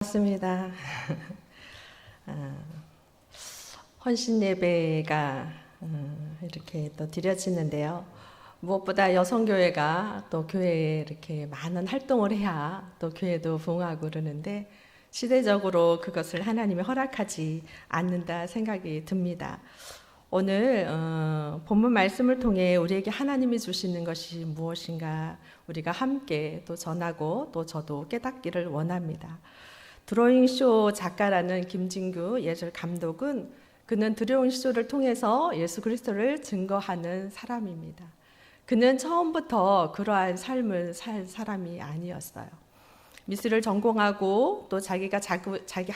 맞습니다. 헌신 예배가 이렇게 또 드려지는데요. 무엇보다 여성교회가 또 교회에 이렇게 많은 활동을 해야 또 교회도 부흥하고 그러는데 시대적으로 그것을 하나님이 허락하지 않는다 생각이 듭니다. 오늘 본문 말씀을 통해 우리에게 하나님이 주시는 것이 무엇인가 우리가 함께 또 전하고 또 저도 깨닫기를 원합니다. 드로잉쇼 작가라는 김진규 예술 감독은 그는 드로잉쇼를 통해서 예수 그리스도를 증거하는 사람입니다. 그는 처음부터 그러한 삶을 살 사람이 아니었어요. 미술을 전공하고 또 자기가 자기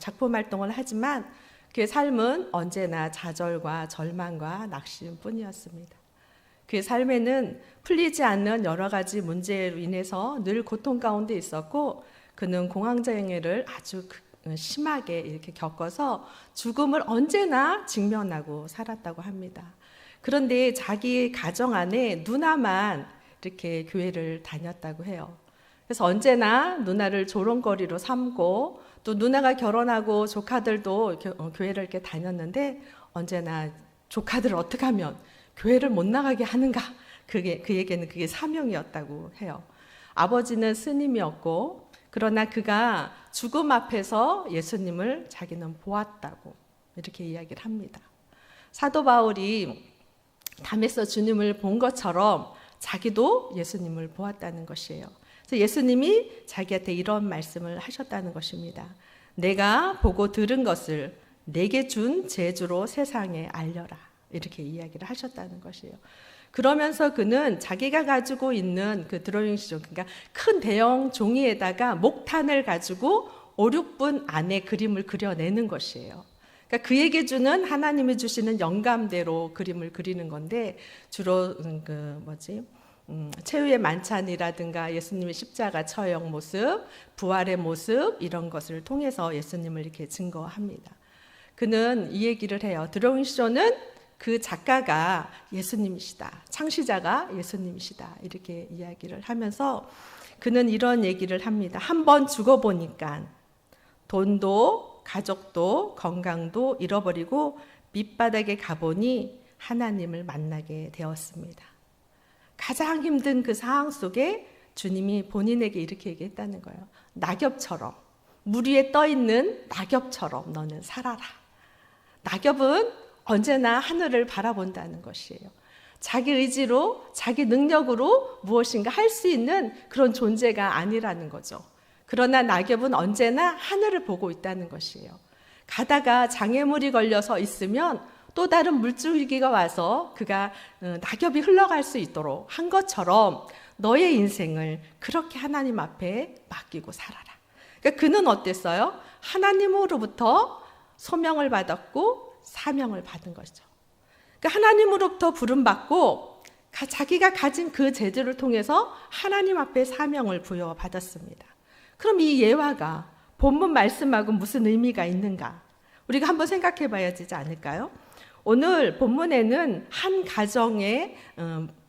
작품 활동을 하지만 그의 삶은 언제나 좌절과 절망과 낙심뿐이었습니다. 그의 삶에는 풀리지 않는 여러 가지 문제로 인해서 늘 고통 가운데 있었고 그는 공황장애를 아주 심하게 이렇게 겪어서 죽음을 언제나 직면하고 살았다고 합니다. 그런데 자기 가정 안에 누나만 이렇게 교회를 다녔다고 해요. 그래서 언제나 누나를 조롱거리로 삼고 또 누나가 결혼하고 조카들도 교회를 이렇게 다녔는데 언제나 조카들을 어떻게 하면 교회를 못 나가게 하는가? 그에게는 그게 사명이었다고 해요. 아버지는 스님이었고 그러나 그가 죽음 앞에서 예수님을 자기는 보았다고 이렇게 이야기를 합니다. 사도 바울이 담에서 주님을 본 것처럼 자기도 예수님을 보았다는 것이에요. 그래서 예수님이 자기한테 이런 말씀을 하셨다는 것입니다. 내가 보고 들은 것을 내게 준 제주로 세상에 알려라. 이렇게 이야기를 하셨다는 것이에요. 그러면서 그는 자기가 가지고 있는 그 드로잉쇼, 그러니까 큰 대형 종이에다가 목탄을 가지고 5, 6분 안에 그림을 그려내는 것이에요. 그러니까 그에게 주는 하나님이 주시는 영감대로 그림을 그리는 건데 주로 최후의 만찬이라든가 예수님의 십자가 처형 모습, 부활의 모습 이런 것을 통해서 예수님을 이렇게 증거합니다. 그는 이 얘기를 해요. 드로잉쇼는 그 작가가 예수님이시다. 창시자가 예수님이시다. 이렇게 이야기를 하면서 그는 이런 얘기를 합니다. 한번 죽어보니까 돈도 가족도 건강도 잃어버리고 밑바닥에 가보니 하나님을 만나게 되었습니다. 가장 힘든 그 상황 속에 주님이 본인에게 이렇게 얘기했다는 거예요. 낙엽처럼 물 위에 떠있는 낙엽처럼 너는 살아라. 낙엽은 언제나 하늘을 바라본다는 것이에요. 자기 의지로, 자기 능력으로 무엇인가 할 수 있는 그런 존재가 아니라는 거죠. 그러나 낙엽은 언제나 하늘을 보고 있다는 것이에요. 가다가 장애물이 걸려서 있으면 또 다른 물줄기가 와서 그가 낙엽이 흘러갈 수 있도록 한 것처럼 너의 인생을 그렇게 하나님 앞에 맡기고 살아라. 그러니까 그는 어땠어요? 하나님으로부터 소명을 받았고 사명을 받은 것이죠. 그러니까 하나님으로부터 부름받고 자기가 가진 그 재주를 통해서 하나님 앞에 사명을 부여받았습니다. 그럼 이 예화가 본문 말씀하고 무슨 의미가 있는가? 우리가 한번 생각해 봐야 되지 않을까요? 오늘 본문에는 한 가정의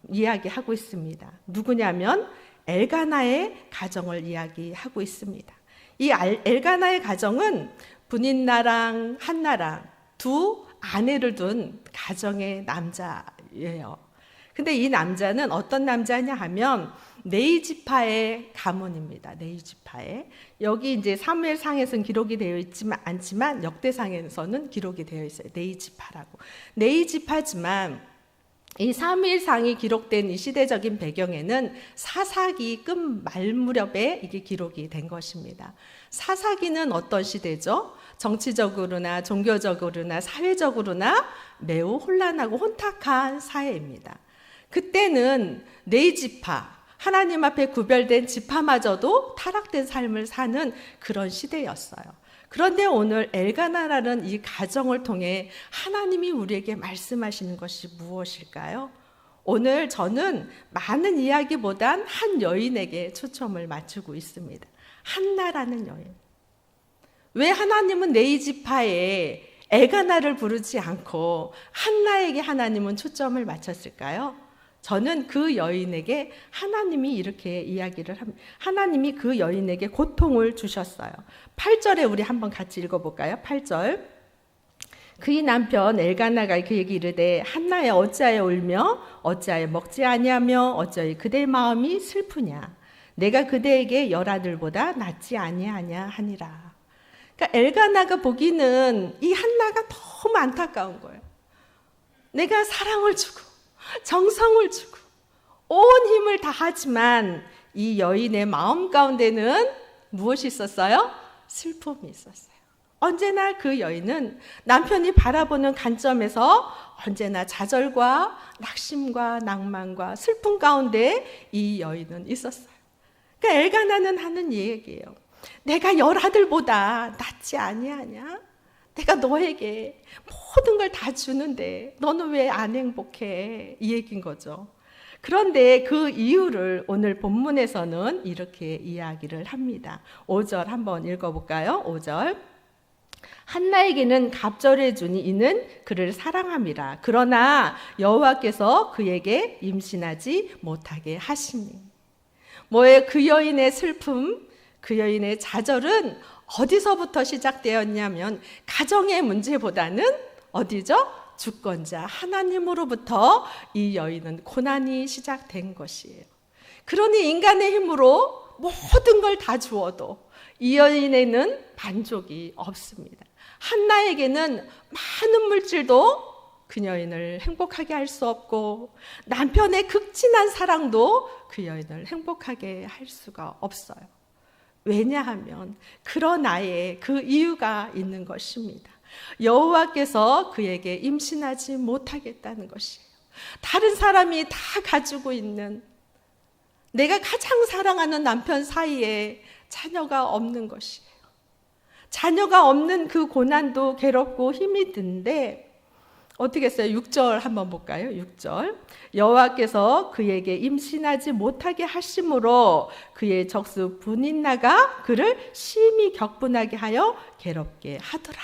이야기하고 있습니다. 누구냐면 엘가나의 가정을 이야기하고 있습니다. 이 엘가나의 가정은 분인나랑 한나랑 두 아내를 둔 가정의 남자예요. 근데 이 남자는 어떤 남자냐 하면 네이지파의 가문입니다. 네이지파의. 여기 이제 사무엘상에서는 기록이 되어 있지만 않지만 역대상에서는 기록이 되어 있어요. 네이지파라고. 네이지파지만 이 사무엘상이 기록된 이 시대적인 배경에는 사사기 끝 말 무렵에 이게 기록이 된 것입니다. 사사기는 어떤 시대죠? 정치적으로나 종교적으로나 사회적으로나 매우 혼란하고 혼탁한 사회입니다. 그때는 네이지파, 하나님 앞에 구별된 지파마저도 타락된 삶을 사는 그런 시대였어요. 그런데 오늘 엘가나라는 이 가정을 통해 하나님이 우리에게 말씀하시는 것이 무엇일까요? 오늘 저는 많은 이야기보단 한 여인에게 초점을 맞추고 있습니다. 한나라는 여인. 왜 하나님은 네이지파에 엘가나를 부르지 않고 한나에게 하나님은 초점을 맞췄을까요? 저는 그 여인에게 하나님이 이렇게 이야기를 합니다. 하나님이 그 여인에게 고통을 주셨어요. 8절에 우리 한번 같이 읽어볼까요? 8절. 그의 남편 엘가나가 그에게 이르되 한나야 어찌하여 울며 어찌하여 먹지 아니하며 어찌하여 그대의 마음이 슬프냐. 내가 그대에게 10아들보다 낫지 아니하냐 하니라. 그러니까 엘가나가 보기는 이 한나가 너무 안타까운 거예요. 내가 사랑을 주고 정성을 주고 온 힘을 다하지만 이 여인의 마음 가운데는 무엇이 있었어요? 슬픔이 있었어요. 언제나 그 여인은 남편이 바라보는 관점에서 언제나 좌절과 낙심과 낭만과 슬픔 가운데 이 여인은 있었어요. 그러니까 엘가나는 하는 얘기예요. 내가 10아들보다 낫지 아니하냐? 내가 너에게 모든 걸 다 주는데 너는 왜 안 행복해? 이 얘기인 거죠. 그런데 그 이유를 오늘 본문에서는 이렇게 이야기를 합니다. 5절 한번 읽어볼까요? 5절. 한나에게는 갑절해 주니 이는 그를 사랑함이라. 그러나 여호와께서 그에게 임신하지 못하게 하시니. 뭐예요? 그 여인의 슬픔, 그 여인의 좌절은 어디서부터 시작되었냐면 가정의 문제보다는 어디죠? 주권자 하나님으로부터 이 여인은 고난이 시작된 것이에요. 그러니 인간의 힘으로 모든 걸 다 주어도 이 여인에는 만족이 없습니다. 한나에게는 많은 물질도 그 여인을 행복하게 할 수 없고 남편의 극진한 사랑도 그 여인을 행복하게 할 수가 없어요. 왜냐하면 그러나의 그 이유가 있는 것입니다. 여호와께서 그에게 임신하지 못하겠다는 것이에요. 다른 사람이 다 가지고 있는 내가 가장 사랑하는 남편 사이에 자녀가 없는 것이에요. 자녀가 없는 그 고난도 괴롭고 힘이 든데 어떻게 했어요? 6절 한번 볼까요? 6절. 여호와께서 그에게 임신하지 못하게 하심으로 그의 적수 분인나가 그를 심히 격분하게 하여 괴롭게 하더라.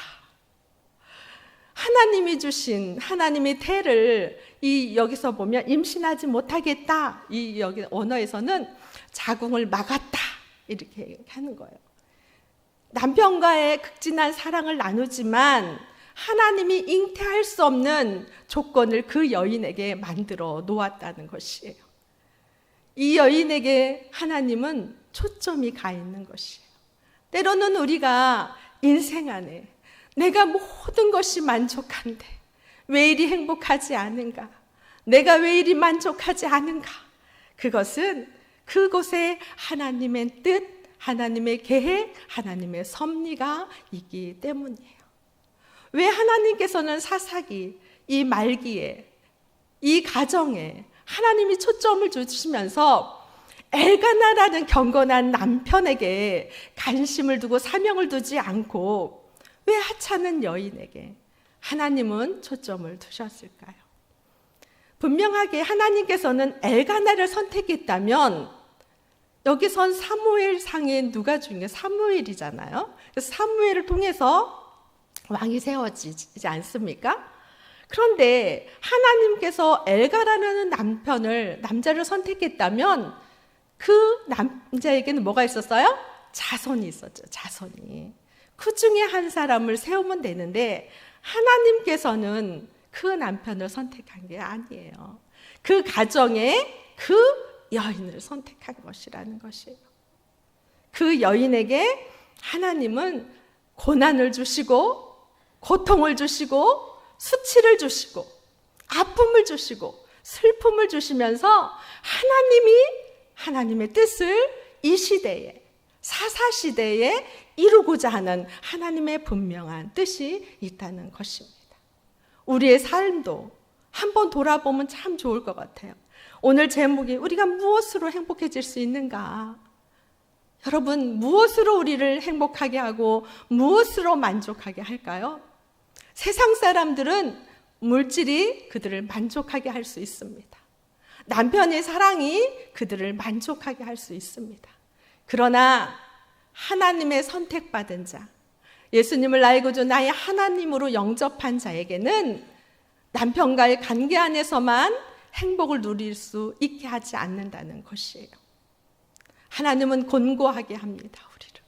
하나님이 주신 하나님의 태를 이 여기서 보면 임신하지 못하겠다. 이 여기 언어에서는 자궁을 막았다. 이렇게 하는 거예요. 남편과의 극진한 사랑을 나누지만 하나님이 잉태할 수 없는 조건을 그 여인에게 만들어 놓았다는 것이에요. 이 여인에게 하나님은 초점이 가 있는 것이에요. 때로는 우리가 인생 안에 내가 모든 것이 만족한데 왜 이리 행복하지 않은가? 내가 왜 이리 만족하지 않은가? 그것은 그곳에 하나님의 뜻, 하나님의 계획, 하나님의 섭리가 있기 때문이에요. 왜 하나님께서는 사사기, 이 말기에, 이 가정에 하나님이 초점을 주시면서 엘가나라는 경건한 남편에게 관심을 두고 사명을 두지 않고 왜 하찮은 여인에게 하나님은 초점을 두셨을까요? 분명하게 하나님께서는 엘가나를 선택했다면 여기선 사무엘상에 누가 중요해요? 사무엘이잖아요. 그래서 사무엘을 통해서 왕이 세워지지 않습니까? 그런데 하나님께서 엘가나라는 남자를 선택했다면 그 남자에게는 뭐가 있었어요? 자손이 있었죠. 자손이. 그 중에 한 사람을 세우면 되는데 하나님께서는 그 남편을 선택한 게 아니에요. 그 가정에 그 여인을 선택한 것이라는 것이에요. 그 여인에게 하나님은 고난을 주시고 고통을 주시고 수치를 주시고 아픔을 주시고 슬픔을 주시면서 하나님의 뜻을 이 시대에 사사시대에 이루고자 하는 하나님의 분명한 뜻이 있다는 것입니다. 우리의 삶도 한번 돌아보면 참 좋을 것 같아요. 오늘 제목이 우리가 무엇으로 행복해질 수 있는가? 여러분, 무엇으로 우리를 행복하게 하고 무엇으로 만족하게 할까요? 세상 사람들은 물질이 그들을 만족하게 할 수 있습니다. 남편의 사랑이 그들을 만족하게 할 수 있습니다. 그러나 하나님의 선택받은 자, 예수님을 나의 구주 나의 하나님으로 영접한 자에게는 남편과의 관계 안에서만 행복을 누릴 수 있게 하지 않는다는 것이에요. 하나님은 곤고하게 합니다, 우리를.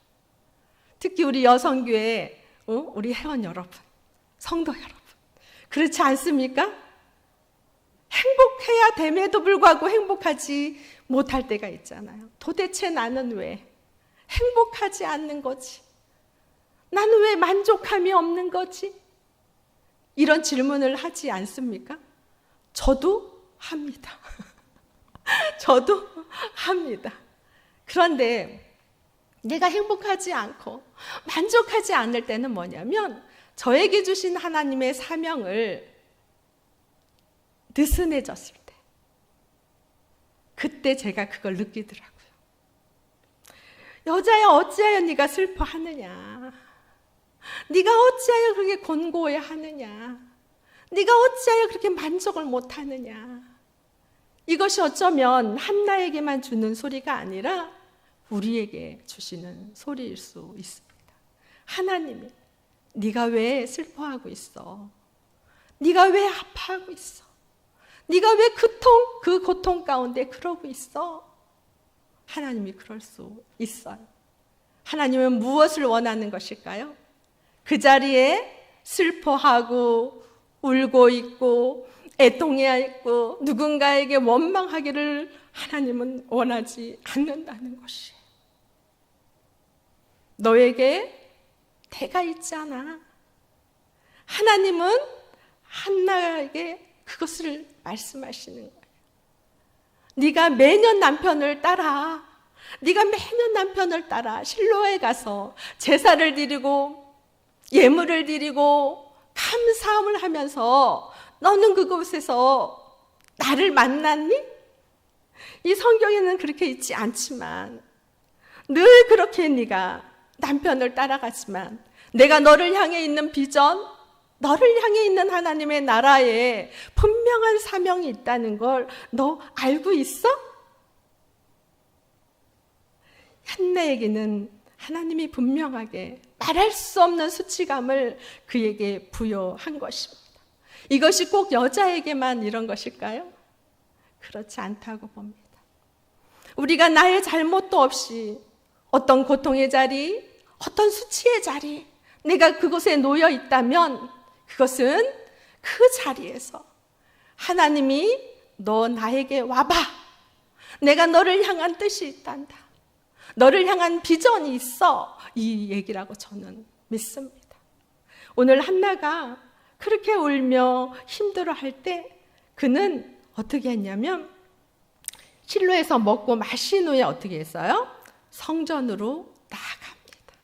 특히 우리 여성교회, 우리 회원 여러분, 성도 여러분, 그렇지 않습니까? 행복해야 됨에도 불구하고 행복하지 못할 때가 있잖아요. 도대체 나는 왜 행복하지 않는 거지? 나는 왜 만족함이 없는 거지? 이런 질문을 하지 않습니까? 저도 합니다. 저도 합니다. 그런데 내가 행복하지 않고 만족하지 않을 때는 뭐냐면 저에게 주신 하나님의 사명을 느슨해졌을 때, 그때 제가 그걸 느끼더라고요. 여자야 어찌하여 네가 슬퍼하느냐? 네가 어찌하여 그렇게 곤고해하느냐? 네가 어찌하여 그렇게 만족을 못하느냐? 이것이 어쩌면 한나에게만 주는 소리가 아니라 우리에게 주시는 소리일 수 있습니다. 하나님이 네가 왜 슬퍼하고 있어? 네가 왜 아파하고 있어? 네가 왜 그 고통 가운데 그러고 있어? 하나님이 그럴 수 있어요. 하나님은 무엇을 원하는 것일까요? 그 자리에 슬퍼하고 울고 있고 애통해 있고 누군가에게 원망하기를 하나님은 원하지 않는다는 것이에요. 너에게 대가 있잖아. 하나님은 한나에게 그것을 말씀하시는 거예요. 네가 매년 남편을 따라, 네가 매년 남편을 따라 실로에 가서 제사를 드리고 예물을 드리고 감사함을 하면서 너는 그곳에서 나를 만났니? 이 성경에는 그렇게 있지 않지만 늘 그렇게 네가 남편을 따라가지만 내가 너를 향해 있는 비전, 너를 향해 있는 하나님의 나라에 분명한 사명이 있다는 걸 너 알고 있어? 한나에게는 하나님이 분명하게 말할 수 없는 수치감을 그에게 부여한 것입니다. 이것이 꼭 여자에게만 이런 것일까요? 그렇지 않다고 봅니다. 우리가 나의 잘못도 없이 어떤 고통의 자리, 어떤 수치의 자리, 내가 그곳에 놓여 있다면 그것은 그 자리에서 하나님이 너 나에게 와봐. 내가 너를 향한 뜻이 있단다. 너를 향한 비전이 있어. 이 얘기라고 저는 믿습니다. 오늘 한나가 그렇게 울며 힘들어할 때 그는 어떻게 했냐면 실로에서 먹고 마신 후에 어떻게 했어요? 성전으로 나아갑니다.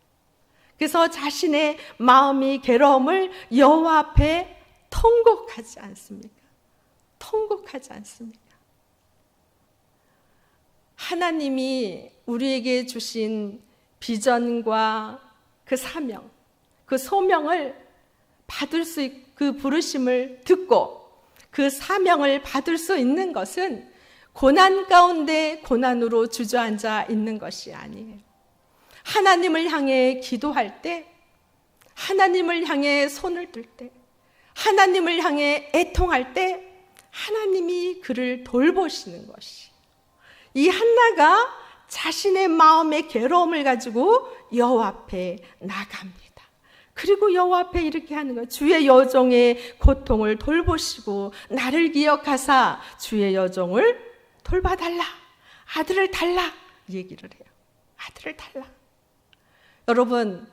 그래서 자신의 마음이 괴로움을 여호와 앞에 통곡하지 않습니까? 통곡하지 않습니까? 하나님이 우리에게 주신 비전과 그 사명, 그 소명을 받을 수 있고 그 부르심을 듣고 그 사명을 받을 수 있는 것은 고난 가운데 고난으로 주저앉아 있는 것이 아니에요. 하나님을 향해 기도할 때, 하나님을 향해 손을 들 때, 하나님을 향해 애통할 때 하나님이 그를 돌보시는 것이. 이 한나가 자신의 마음의 괴로움을 가지고 여호와 앞에 나갑니다. 그리고 여호와 앞에 이렇게 하는 거예요. 주의 여종의 고통을 돌보시고 나를 기억하사 주의 여종을 돌봐달라. 아들을 달라. 얘기를 해요. 아들을 달라. 여러분,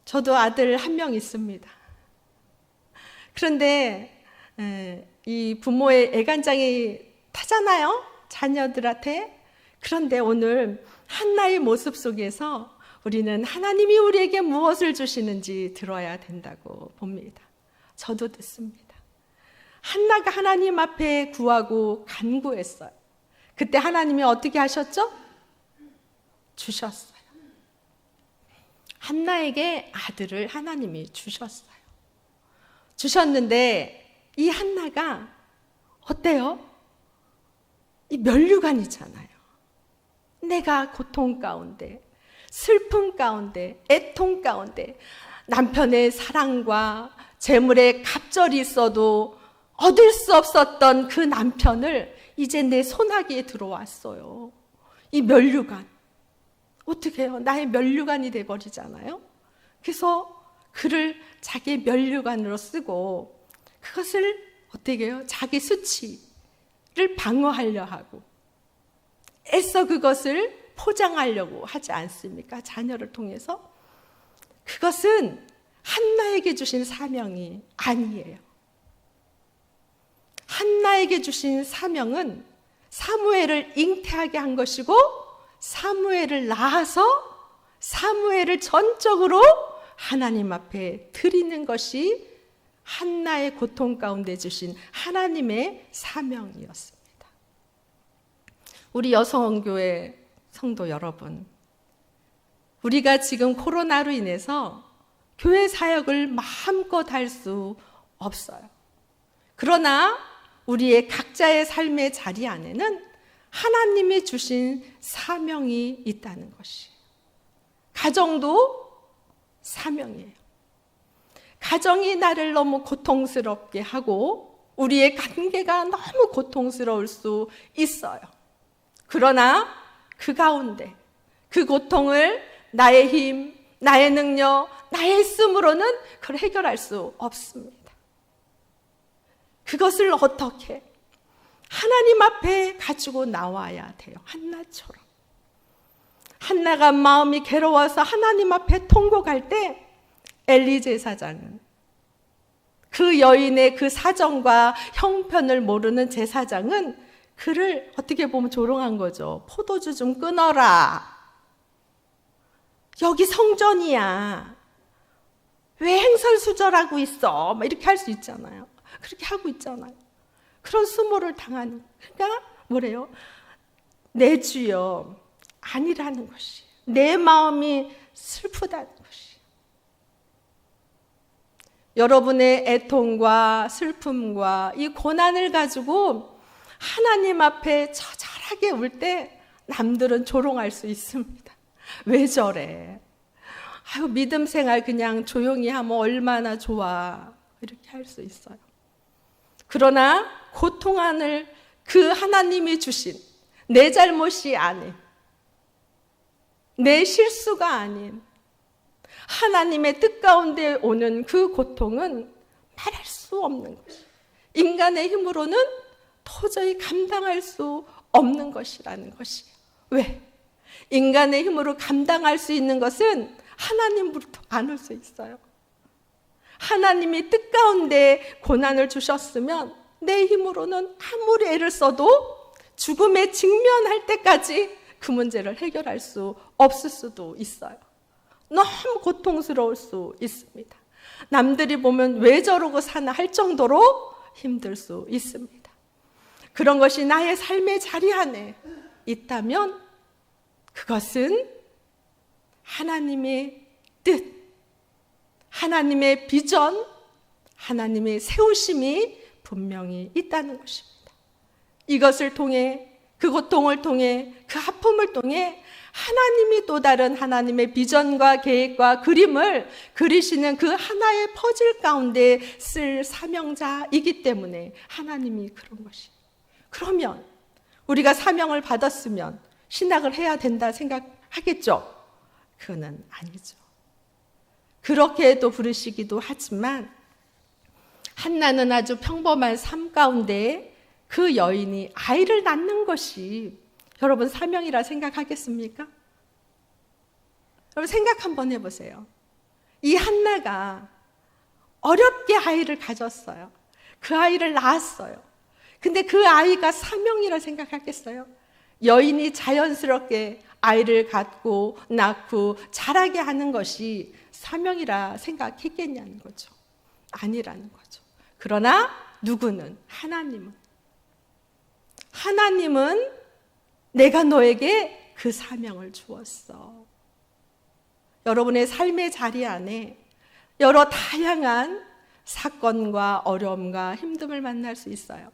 저도 아들 한 명 있습니다. 그런데 이 부모의 애간장이 타잖아요. 자녀들한테. 그런데 오늘 한나의 모습 속에서 우리는 하나님이 우리에게 무엇을 주시는지 들어야 된다고 봅니다. 저도 듣습니다. 한나가 하나님 앞에 구하고 간구했어요. 그때 하나님이 어떻게 하셨죠? 주셨어요. 한나에게 아들을 하나님이 주셨어요. 주셨는데 이 한나가 어때요? 이 면류관이잖아요. 내가 고통 가운데, 슬픔 가운데, 애통 가운데 남편의 사랑과 재물의 갑절이 있어도 얻을 수 없었던 그 남편을 이제 내 손아귀에 들어왔어요. 이 면류관. 어떻게 해요? 나의 면류관이 돼버리잖아요. 그래서 그를 자기의 면류관으로 쓰고 그것을 어떻게 해요? 자기 수치를 방어하려 하고 애써 그것을 포장하려고 하지 않습니까? 자녀를 통해서. 그것은 한나에게 주신 사명이 아니에요. 한나에게 주신 사명은 사무엘을 잉태하게 한 것이고 사무엘을 낳아서 사무엘을 전적으로 하나님 앞에 드리는 것이 한나의 고통 가운데 주신 하나님의 사명이었습니다. 우리 여성교회 성도 여러분, 우리가 지금 코로나로 인해서 교회 사역을 마음껏 할 수 없어요. 그러나 우리의 각자의 삶의 자리 안에는 하나님이 주신 사명이 있다는 것이에요. 가정도 사명이에요. 가정이 나를 너무 고통스럽게 하고 우리의 관계가 너무 고통스러울 수 있어요. 그러나 그 가운데 그 고통을 나의 힘, 나의 능력, 나의 힘으로는 그걸 해결할 수 없습니다. 그것을 어떻게 하나님 앞에 가지고 나와야 돼요. 한나처럼. 한나가 마음이 괴로워서 하나님 앞에 통곡할 때 엘리 제사장은 그 여인의 그 사정과 형편을 모르는 제사장은 그를 어떻게 보면 조롱한 거죠. 포도주 좀 끊어라. 여기 성전이야. 왜 행설수절하고 있어? 막 이렇게 할 수 있잖아요. 그렇게 하고 있잖아요. 그런 수모를 당하는. 그러니까 뭐래요? 내 주여 아니라는 것이. 내 마음이 슬프다는 것이. 여러분의 애통과 슬픔과 이 고난을 가지고 하나님 앞에 처절하게 울 때 남들은 조롱할 수 있습니다. 왜 저래? 아유, 믿음 생활 그냥 조용히 하면 얼마나 좋아. 이렇게 할 수 있어요. 그러나 고통하는 그 하나님이 주신 내 잘못이 아닌, 내 실수가 아닌 하나님의 뜻 가운데 오는 그 고통은 말할 수 없는 것이, 인간의 힘으로는 도저히 감당할 수 없는 것이라는 것이에요. 왜? 인간의 힘으로 감당할 수 있는 것은 하나님으로부터 안 올 수 있어요. 하나님이 뜻 가운데 고난을 주셨으면 내 힘으로는 아무리 애를 써도 죽음에 직면할 때까지 그 문제를 해결할 수 없을 수도 있어요. 너무 고통스러울 수 있습니다. 남들이 보면 왜 저러고 사나 할 정도로 힘들 수 있습니다. 그런 것이 나의 삶의 자리 안에 있다면 그것은 하나님의 뜻, 하나님의 비전, 하나님의 세우심이 분명히 있다는 것입니다. 이것을 통해, 그 고통을 통해, 그 아픔을 통해 하나님이 또 다른 하나님의 비전과 계획과 그림을 그리시는 그 하나의 퍼즐 가운데 쓸 사명자이기 때문에 하나님이 그런 것이에요. 그러면 우리가 사명을 받았으면 신학을 해야 된다 생각하겠죠? 그거는 아니죠. 그렇게도 부르시기도 하지만 한나는 아주 평범한 삶 가운데 그 여인이 아이를 낳는 것이 여러분 사명이라 생각하겠습니까? 여러분 생각 한번 해보세요. 이 한나가 어렵게 아이를 가졌어요. 그 아이를 낳았어요. 근데 그 아이가 사명이라 생각하겠어요? 여인이 자연스럽게 아이를 갖고 낳고 자라게 하는 것이 사명이라 생각했겠냐는 거죠. 아니라는 거죠. 그러나 누구는? 하나님은 내가 너에게 그 사명을 주었어. 여러분의 삶의 자리 안에 여러 다양한 사건과 어려움과 힘듦을 만날 수 있어요.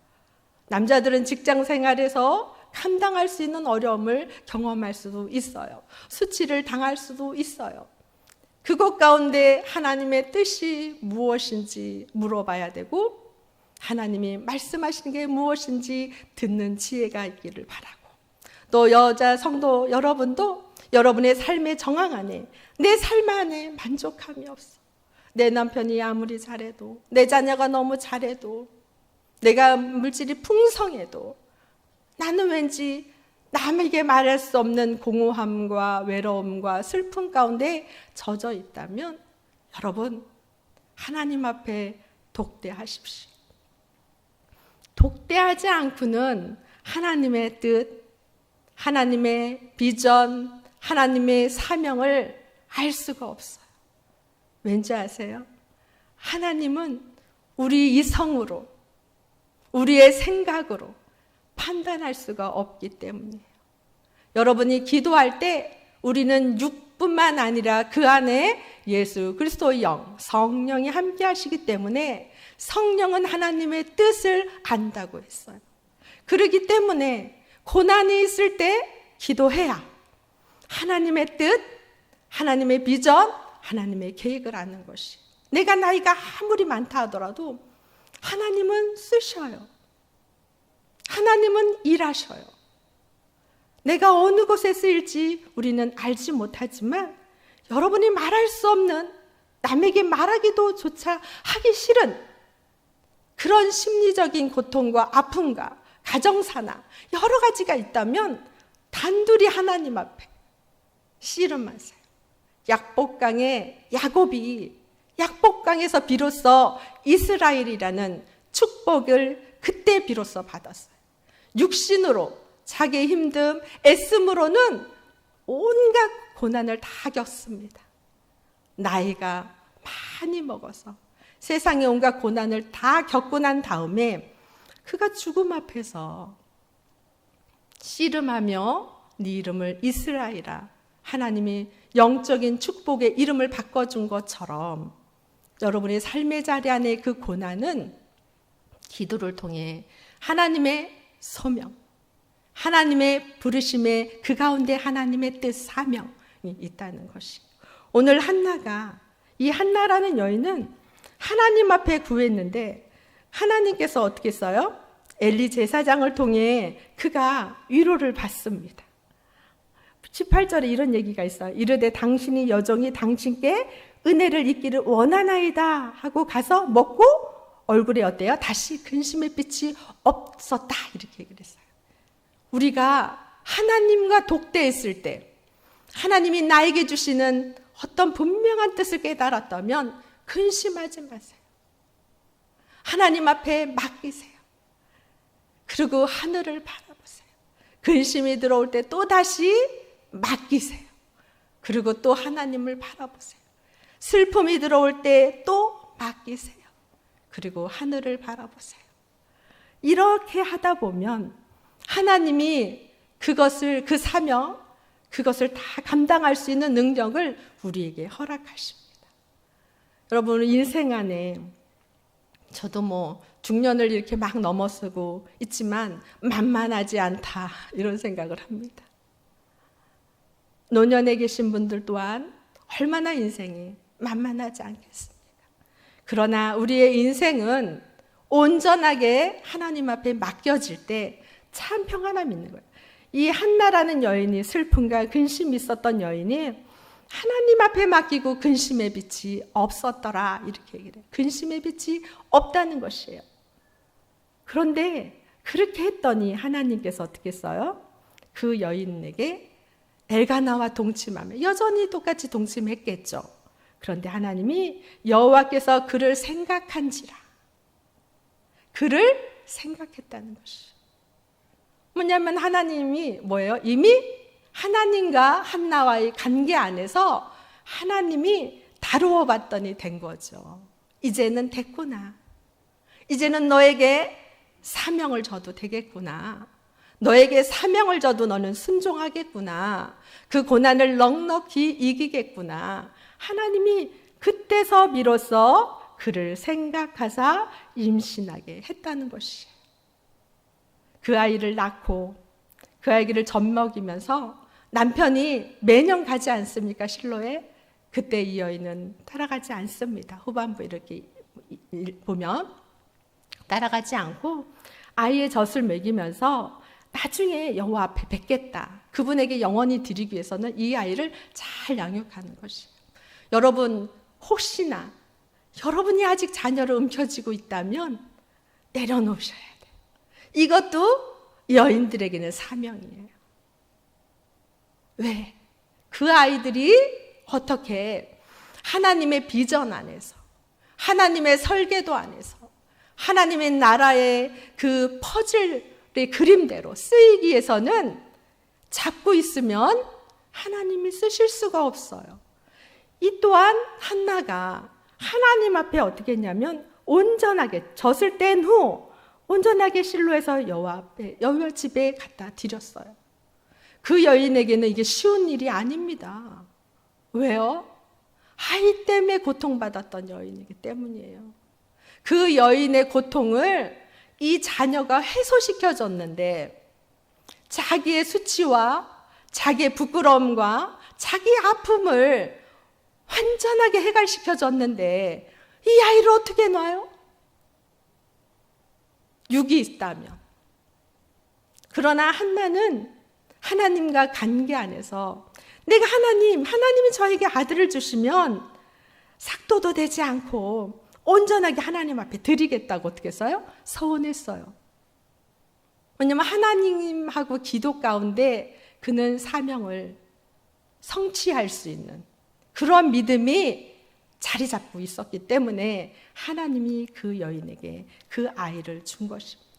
남자들은 직장 생활에서 감당할 수 있는 어려움을 경험할 수도 있어요. 수치를 당할 수도 있어요. 그것 가운데 하나님의 뜻이 무엇인지 물어봐야 되고 하나님이 말씀하시는 게 무엇인지 듣는 지혜가 있기를 바라고, 또 여자 성도 여러분도 여러분의 삶의 정황 안에, 내 삶 안에 만족함이 없어. 내 남편이 아무리 잘해도, 내 자녀가 너무 잘해도, 내가 물질이 풍성해도 나는 왠지 남에게 말할 수 없는 공허함과 외로움과 슬픔 가운데 젖어 있다면, 여러분, 하나님 앞에 독대하십시오. 독대하지 않고는 하나님의 뜻, 하나님의 비전, 하나님의 사명을 알 수가 없어요. 왠지 아세요? 하나님은 우리 이성으로, 우리의 생각으로 판단할 수가 없기 때문이에요. 여러분이 기도할 때 우리는 육뿐만 아니라 그 안에 예수 그리스도의 영, 성령이 함께 하시기 때문에 성령은 하나님의 뜻을 안다고 했어요. 그렇기 때문에 고난이 있을 때 기도해야 하나님의 뜻, 하나님의 비전, 하나님의 계획을 아는 것이, 내가 나이가 아무리 많다 하더라도 하나님은 쓰셔요. 하나님은 일하셔요. 내가 어느 곳에 쓰일지 우리는 알지 못하지만, 여러분이 말할 수 없는, 남에게 말하기도 조차 하기 싫은 그런 심리적인 고통과 아픔과 가정사나 여러 가지가 있다면 단둘이 하나님 앞에 씨름하세요. 약복강의 야곱이 약복강에서 비로소 이스라엘이라는 축복을 그때 비로소 받았어요. 육신으로 자기의 힘듦, 애씀으로는 온갖 고난을 다 겪습니다. 나이가 많이 먹어서 세상의 온갖 고난을 다 겪고 난 다음에 그가 죽음 앞에서 씨름하며 네 이름을 이스라엘아, 하나님이 영적인 축복의 이름을 바꿔준 것처럼 여러분의 삶의 자리 안에 그 고난은 기도를 통해 하나님의 소명, 하나님의 부르심에 그 가운데 하나님의 뜻, 사명이 있다는 것이. 오늘 한나가, 이 한나라는 여인은 하나님 앞에 구했는데 하나님께서 어떻게 했어요? 엘리 제사장을 통해 그가 위로를 받습니다. 18절에 이런 얘기가 있어요. 이르되 당신이 여종이 당신께 은혜를 입기를 원하나이다 하고 가서 먹고 얼굴에 어때요? 다시 근심의 빛이 없었다, 이렇게 얘기를 했어요. 우리가 하나님과 독대했을 때 하나님이 나에게 주시는 어떤 분명한 뜻을 깨달았다면 근심하지 마세요. 하나님 앞에 맡기세요. 그리고 하늘을 바라보세요. 근심이 들어올 때 또다시 맡기세요. 그리고 또 하나님을 바라보세요. 슬픔이 들어올 때 또 맡기세요. 그리고 하늘을 바라보세요. 이렇게 하다 보면 하나님이 그것을, 그 사명, 그것을 다 감당할 수 있는 능력을 우리에게 허락하십니다. 여러분, 인생 안에 저도 중년을 이렇게 막 넘어서고 있지만 만만하지 않다, 이런 생각을 합니다. 노년에 계신 분들 또한 얼마나 인생이 만만하지 않겠습니까? 그러나 우리의 인생은 온전하게 하나님 앞에 맡겨질 때 참 평안함이 있는 거예요. 이 한나라는 여인이, 슬픔과 근심이 있었던 여인이 하나님 앞에 맡기고 근심의 빛이 없었더라, 이렇게 얘기를 해요. 근심의 빛이 없다는 것이에요. 그런데 그렇게 했더니 하나님께서 어떻게 했어요? 그 여인에게 엘가나와 동침하며, 여전히 똑같이 동침했겠죠. 그런데 하나님이 여호와께서 그를 생각한지라, 그를 생각했다는 것이 뭐냐면, 하나님이 뭐예요? 이미 하나님과 한나와의 관계 안에서 하나님이 다루어 봤더니 된 거죠. 이제는 됐구나. 이제는 너에게 사명을 줘도 되겠구나. 너에게 사명을 줘도 너는 순종하겠구나. 그 고난을 넉넉히 이기겠구나. 하나님이 그때서 비로소 그를 생각하사 임신하게 했다는 것이에요. 그 아이를 낳고 그 아이를 젖먹이면서 남편이 매년 가지 않습니까? 실로에. 그때 이 여인은 따라가지 않습니다. 후반부 이렇게 보면 따라가지 않고 아이의 젖을 먹이면서 나중에 여호와 앞에 뵙겠다. 그분에게 영원히 드리기 위해서는 이 아이를 잘 양육하는 것이에요. 여러분, 혹시나 여러분이 아직 자녀를 움켜쥐고 있다면 내려놓으셔야 돼요. 이것도 여인들에게는 사명이에요. 왜? 그 아이들이 어떻게 하나님의 비전 안에서, 하나님의 설계도 안에서, 하나님의 나라의 그 퍼즐의 그림대로 쓰이기 위해서는 잡고 있으면 하나님이 쓰실 수가 없어요. 이 또한 한나가 하나님 앞에 어떻게 했냐면 온전하게 젖을 뗀 후 온전하게 실로에서 여호와 집에 갖다 드렸어요. 그 여인에게는 이게 쉬운 일이 아닙니다. 왜요? 아이 때문에 고통받았던 여인이기 때문이에요. 그 여인의 고통을 이 자녀가 해소시켜줬는데 자기의 수치와 자기의 부끄러움과 자기 아픔을 완전하게 해결시켜줬는데 이 아이를 어떻게 놔요? 육이 있다면. 그러나 한나는 하나님과 관계 안에서 내가 하나님이 저에게 아들을 주시면 삭도도 되지 않고 온전하게 하나님 앞에 드리겠다고 어떻게 했어요? 서원했어요. 왜냐하면 하나님하고 기도 가운데 그는 사명을 성취할 수 있는 그런 믿음이 자리 잡고 있었기 때문에 하나님이 그 여인에게 그 아이를 준 것입니다.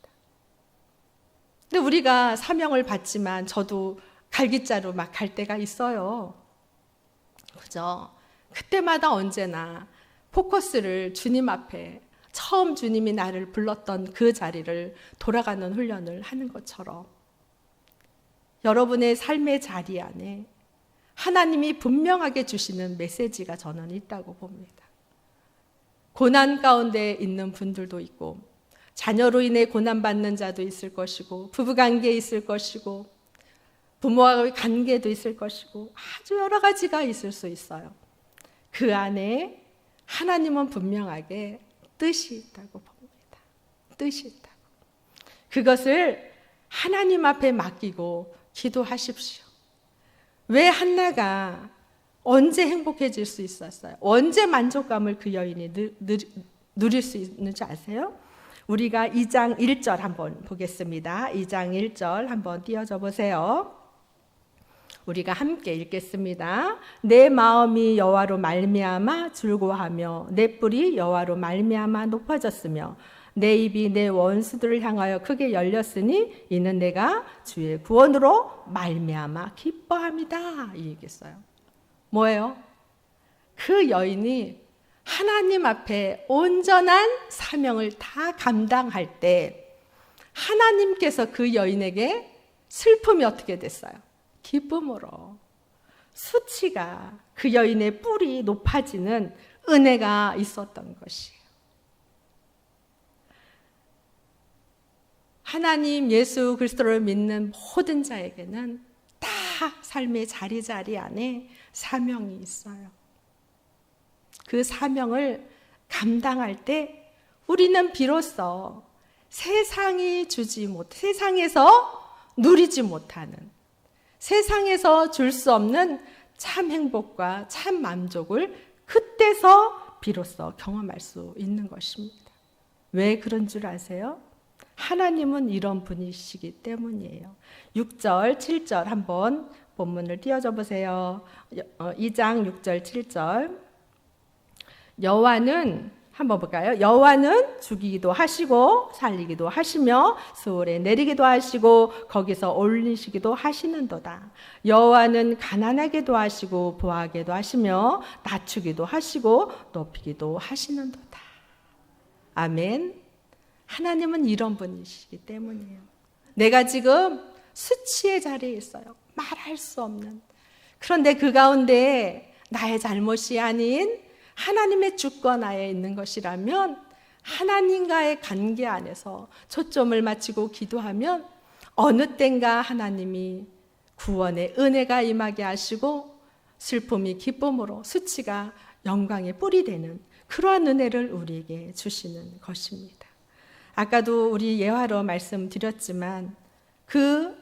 근데 우리가 사명을 받지만 저도 갈기자로 막 갈 때가 있어요. 그죠? 그때마다 언제나 포커스를 주님 앞에 처음 주님이 나를 불렀던 그 자리를 돌아가는 훈련을 하는 것처럼 여러분의 삶의 자리 안에 하나님이 분명하게 주시는 메시지가 저는 있다고 봅니다. 고난 가운데 있는 분들도 있고 자녀로 인해 고난받는 자도 있을 것이고 부부관계에 있을 것이고 부모와의 관계도 있을 것이고 아주 여러 가지가 있을 수 있어요. 그 안에 하나님은 분명하게 뜻이 있다고 봅니다. 뜻이 있다고. 그것을 하나님 앞에 맡기고 기도하십시오. 왜 한나가 언제 행복해질 수 있었어요? 언제 만족감을 그 여인이 누릴 수 있는지 아세요? 우리가 2장 1절 한번 보겠습니다. 2장 1절 한번 띄워줘 보세요. 우리가 함께 읽겠습니다. 내 마음이 여호와로 말미암아 즐거워하며 내 뿔이 여호와로 말미암아 높아졌으며 내 입이 내 원수들을 향하여 크게 열렸으니 이는 내가 주의 구원으로 말미암아 기뻐함이다. 이 얘기했어요. 뭐예요? 그 여인이 하나님 앞에 온전한 사명을 다 감당할 때 하나님께서 그 여인에게 슬픔이 어떻게 됐어요? 기쁨으로. 수치가 그 여인의 뿔이 높아지는 은혜가 있었던 것이에요. 하나님 예수 그리스도를 믿는 모든 자에게는 다 삶의 자리 안에 사명이 있어요. 그 사명을 감당할 때 우리는 비로소 세상에서 누리지 못하는 세상에서 줄 수 없는 참 행복과 참 만족을 그때서 비로소 경험할 수 있는 것입니다. 왜 그런 줄 아세요? 하나님은 이런 분이시기 때문이에요. 6절, 7절 한번 본문을 띄워줘 보세요. 2장 6절, 7절. 여호와는 한번 볼까요? 여호와는 죽이기도 하시고 살리기도 하시며 수월에 내리기도 하시고 거기서 올리시기도 하시는도다. 여호와는 가난하게도 하시고 부하게도 하시며 낮추기도 하시고 높이기도 하시는도다. 아멘. 하나님은 이런 분이시기 때문이에요. 내가 지금 수치의 자리에 있어요. 말할 수 없는. 그런데 그 가운데 나의 잘못이 아닌 하나님의 주권하에 있는 것이라면 하나님과의 관계 안에서 초점을 맞추고 기도하면 어느 땐가 하나님이 구원의 은혜가 임하게 하시고 슬픔이 기쁨으로 수치가 영광의 뿔이 되는 그러한 은혜를 우리에게 주시는 것입니다. 아까도 우리 예화로 말씀드렸지만 그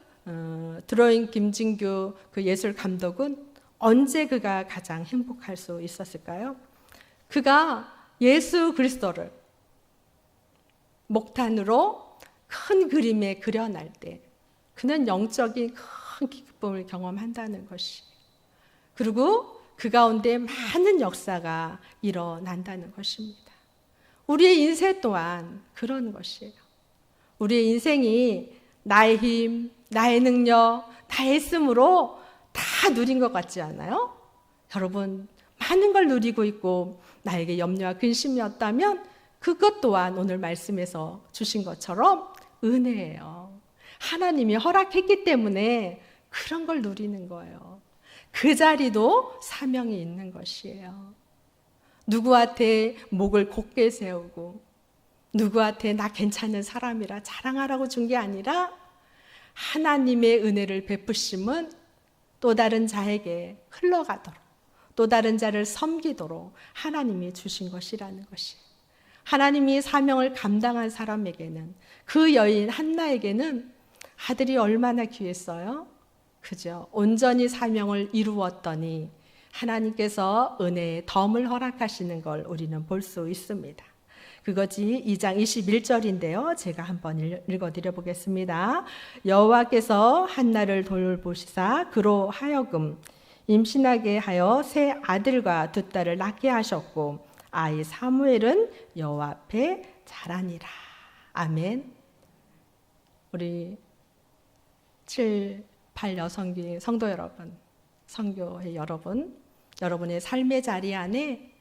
드로잉 김진규 그 예술 감독은 언제 그가 가장 행복할 수 있었을까요? 그가 예수 그리스도를 목탄으로 큰 그림에 그려낼 때 그는 영적인 큰 기쁨을 경험한다는 것이, 그리고 그 가운데 많은 역사가 일어난다는 것입니다. 우리의 인생 또한 그런 것이에요. 우리의 인생이 나의 힘, 나의 능력, 나의 힘으로 다 누린 것 같지 않아요? 여러분, 많은 걸 누리고 있고 나에게 염려와 근심이었다면 그것 또한 오늘 말씀에서 주신 것처럼 은혜예요. 하나님이 허락했기 때문에 그런 걸 누리는 거예요. 그 자리도 사명이 있는 것이에요. 누구한테 목을 곧게 세우고 누구한테 나 괜찮은 사람이라 자랑하라고 준 게 아니라 하나님의 은혜를 베푸심은 또 다른 자에게 흘러가도록, 또 다른 자를 섬기도록 하나님이 주신 것이라는 것이, 하나님이 사명을 감당한 사람에게는, 그 여인 한나에게는 아들이 얼마나 귀했어요? 그죠? 온전히 사명을 이루었더니 하나님께서 은혜의 덤을 허락하시는 걸 우리는 볼 수 있습니다. 그것이 2장 21절인데요. 제가 한번 읽어드려 보겠습니다. 여호와께서 한나를 돌보시사 그로 하여금 임신하게 하여 새 아들과 두 딸을 낳게 하셨고 아이 사무엘은 여호와 앞에 자라니라. 아멘. 우리 7, 8 여성기 성도 여러분, 성교회 여러분, 여러분의 삶의 자리 안에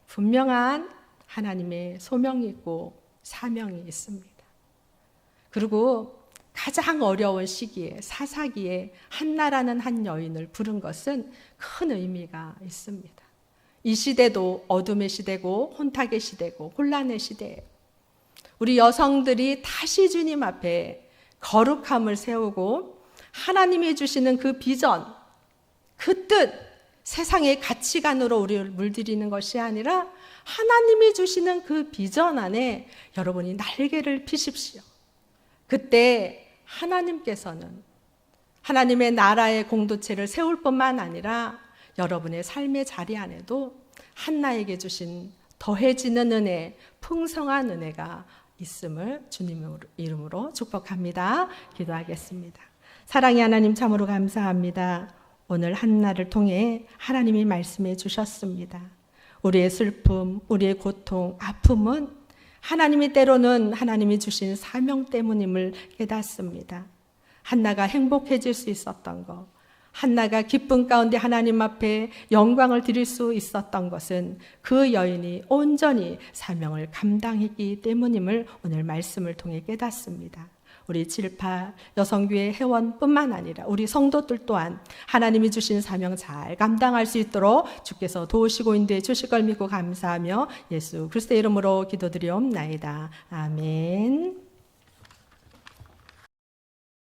분명한 하나님의 소명이 있고 사명이 있습니다. 그리고 가장 어려운 시기에, 사사기에 한나라는 한 여인을 부른 것은 큰 의미가 있습니다. 이 시대도 어둠의 시대고 혼탁의 시대고 혼란의 시대예요. 우리 여성들이 다시 주님 앞에 거룩함을 세우고 하나님이 주시는 그 비전, 그 뜻, 세상의 가치관으로 우리를 물들이는 것이 아니라 하나님이 주시는 그 비전 안에 여러분이 날개를 피십시오. 그때 하나님께서는 하나님의 나라의 공동체를 세울 뿐만 아니라 여러분의 삶의 자리 안에도 한나에게 주신 더해지는 은혜, 풍성한 은혜가 있음을 주님 이름으로 축복합니다. 기도하겠습니다. 사랑의 하나님, 참으로 감사합니다. 오늘 한나를 통해 하나님이 말씀해 주셨습니다. 우리의 슬픔, 우리의 고통, 아픔은 하나님이 때로는 하나님이 주신 사명 때문임을 깨닫습니다. 한나가 행복해질 수 있었던 것, 한나가 기쁨 가운데 하나님 앞에 영광을 드릴 수 있었던 것은 그 여인이 온전히 사명을 감당했기 때문임을 오늘 말씀을 통해 깨닫습니다. 우리 7.8 여성교회 회원뿐만 아니라 우리 성도들 또한 하나님이 주신 사명 잘 감당할 수 있도록 주께서 도우시고 인도해 주실 걸 믿고 감사하며 예수 그리스도의 이름으로 기도드리옵나이다. 아멘.